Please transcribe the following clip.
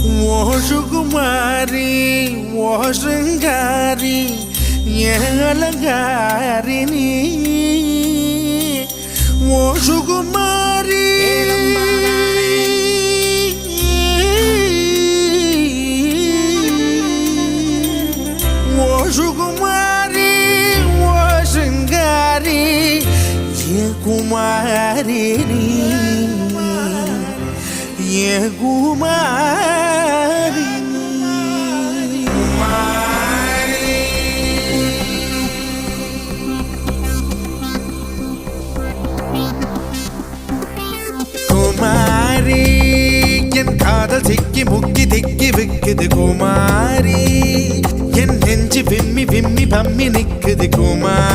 ஓ சுகுமாரி ஓ சிங்காரி என் அலங்காரி நீ ஓ சுகுமாரி ஓ சுகுமாரி ஓ சிங்காரி என் குமாரி நீ என் குமாரி குமாரி என் காதல் சிக்கி முக்கி திக்கி விக்குது குமாரி என் நெஞ்சு விம்மி விம்மி பம்மி நிக்குது குமாரி